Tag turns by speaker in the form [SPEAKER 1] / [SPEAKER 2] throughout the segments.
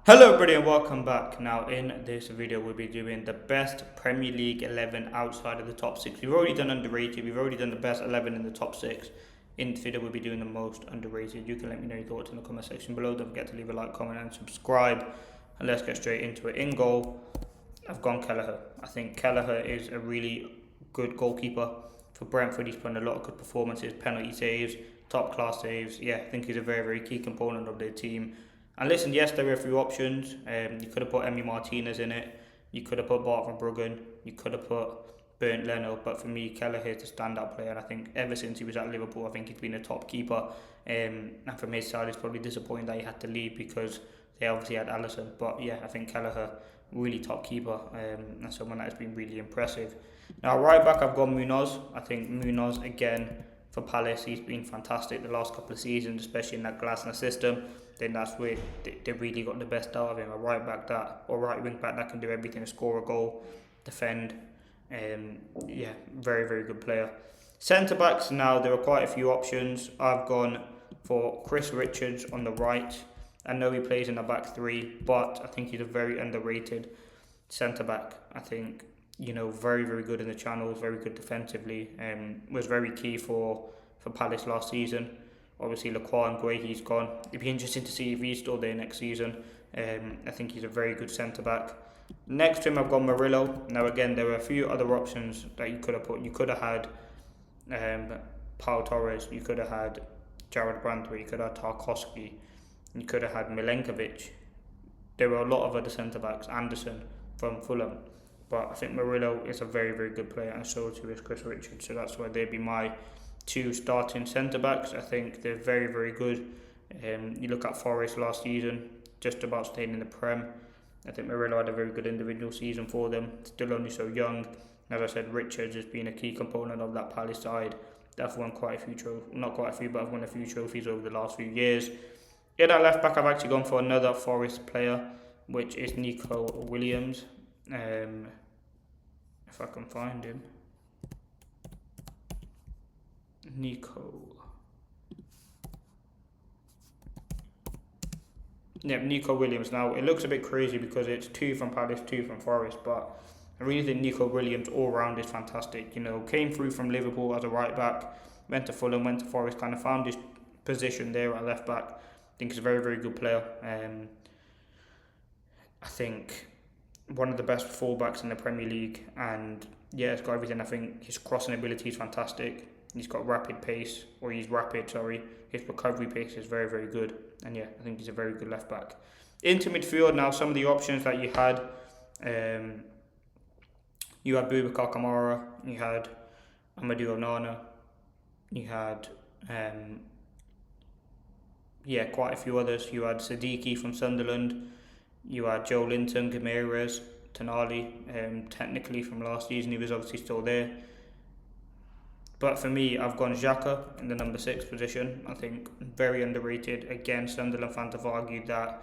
[SPEAKER 1] Hello everybody and welcome back. Now in this video we'll be doing the best Premier League 11 outside of the top 6. We've already done underrated, we've already done the best 11 in the top 6. In this video we'll be doing the most underrated. You can let me know your thoughts in the comment section below. Don't forget to leave a like, comment and subscribe. And let's get straight into it. In goal, I've gone Kelleher. I think Kelleher is a really good goalkeeper. For Brentford he's put in a lot of good performances, penalty saves, top class saves. Yeah, I think he's a very, very key component of their team. And listen, yes, there were a few options. You could have put Emi Martinez in it. You could have put Bart van Bruggen. You could have put Bernd Leno. But for me, Kelleher is a standout player. And I think ever since he was at Liverpool, I think he's been a top keeper. And from his side, it's probably disappointing that he had to leave because they obviously had Alisson. But yeah, I think Kelleher, really top keeper. And someone that has been really impressive. Now, right back, I've got Munoz. I think Munoz, again, for Palace, he's been fantastic the last couple of seasons, especially in that Glasner system. Then that's where they really got the best out of him. A right back that, or right wing back that can do everything: score a goal, defend. Yeah, very, very good player. Centre backs, now there are quite a few options. I've gone for Chris Richards on the right. I know he plays in the back three, but I think he's a very underrated centre back. I think, very, very good in the channels, very good defensively. Was very key for Palace last season. Obviously, Laquan Gray, he's gone. It'd be interesting to see if he's still there next season. I think he's a very good centre back. Next to him, I've got Murillo. Now, again, there were a few other options that you could have put. You could have had Pau Torres. You could have had Jared Brandtway. You could have had Tarkowski. You could have had Milenkovic. There were a lot of other centre backs. Anderson from Fulham. But I think Murillo is a very, very good player, and so too is Chris Richards. So that's why they'd be my two starting centre backs. I think they're very, very good. You look at Forest last season, just about staying in the Prem. I think Murillo had a very good individual season for them, still only so young. As I said, Richards has been a key component of that Palace side. They've won quite a few trophies, not quite a few, but I've won a few trophies over the last few years. In that left back, I've actually gone for another Forest player, which is Nico Williams. If I can find him. Nico Williams. Now, it looks a bit crazy because it's two from Palace, two from Forest, but I really think Nico Williams all round is fantastic. Came through from Liverpool as a right back, went to Fulham, went to Forest, kind of found his position there at left back. I think he's a very, very good player. I think one of the best fullbacks in the Premier League, and yeah, it's got everything. I think his crossing ability is fantastic. He's got rapid pace, or he's rapid, sorry. His recovery pace is very, very good. And yeah, I think he's a very good left back. Into midfield now, some of the options that you had. You had Boubacar Kamara, you had Amadou Onana, you had quite a few others. You had Siddiqui from Sunderland, you had Joe Linton, Guimaraes, Tonali, technically from last season, he was obviously still there. But for me, I've gone Xhaka in the number 6 position. I think very underrated. Again, Sunderland fans have argued that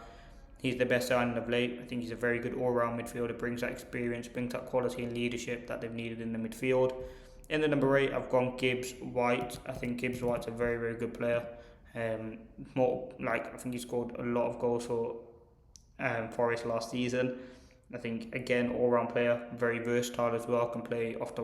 [SPEAKER 1] he's the best signing of late. I think he's a very good all-round midfielder, brings that experience, brings that quality and leadership that they've needed in the midfield. In the number 8, I've gone Gibbs White. I think Gibbs White's a very, very good player. I think he scored a lot of goals for Forest last season. I think, again, all-round player, very versatile as well, can play off the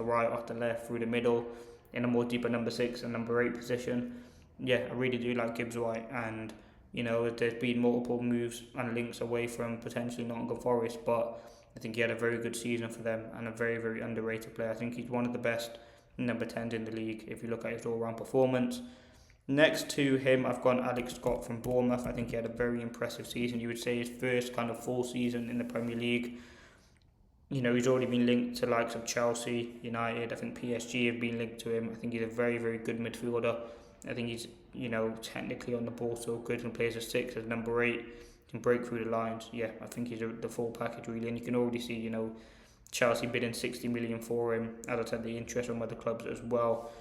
[SPEAKER 1] right, off the left, through the middle, in a more deeper number 6 and number 8 position. Yeah, I really do like Gibbs White, and there's been multiple moves and links away from potentially Nottingham Forest, but I think he had a very good season for them and a very, very underrated player. I think he's one of the best number 10s in the league if you look at his all-round performance. Next to him, I've gone Alex Scott from Bournemouth. I think he had a very impressive season. You would say his first kind of full season in the Premier League. He's already been linked to likes of Chelsea, United. I think PSG have been linked to him. I think he's a very, very good midfielder. I think he's, technically on the ball so good, and plays as 6, as number 8, can break through the lines. Yeah, I think he's the full package really, and you can already see, Chelsea bidding 60 million for him. As I said, the interest from other clubs as well.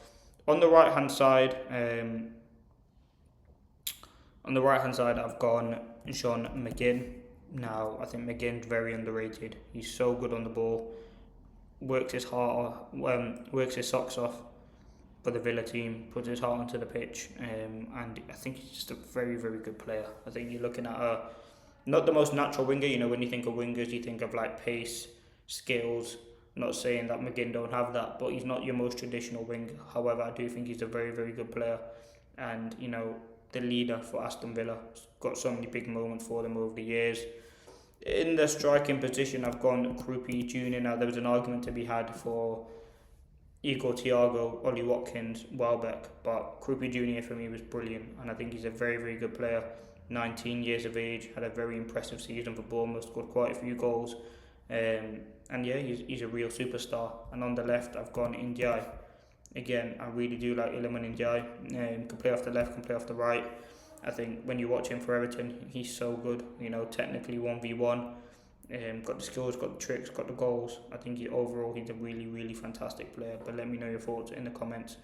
[SPEAKER 1] On the right hand side, I've gone Sean McGinn. Now, I think McGinn's very underrated. He's so good on the ball, works his socks off for the Villa team, puts his heart onto the pitch, and I think he's just a very, very good player. I think you're looking at Not the most natural winger. You know, when you think of wingers, you think of like pace, skills. I'm not saying that McGinn don't have that, but he's not your most traditional winger. However, I do think he's a very, very good player, and you know, the leader for Aston Villa. He's got so many big moments for them over the years. In the striking position, I've gone Krupi Jr. Now, there was an argument to be had for Igor Thiago, Ollie Watkins, Welbeck, but Krupi Jr. for me was brilliant, and I think he's a very, very good player. 19 years of age, had a very impressive season for Bournemouth, scored quite a few goals, and yeah, he's a real superstar. And on the left, I've gone Ndiaye. Again, I really do like Iliman Ndiaye. Can play off the left, can play off the right. I think when you watch him for Everton, he's so good. You know, technically 1v1, got the skills, got the tricks, got the goals. I think overall he's a really, really fantastic player. But let me know your thoughts in the comments.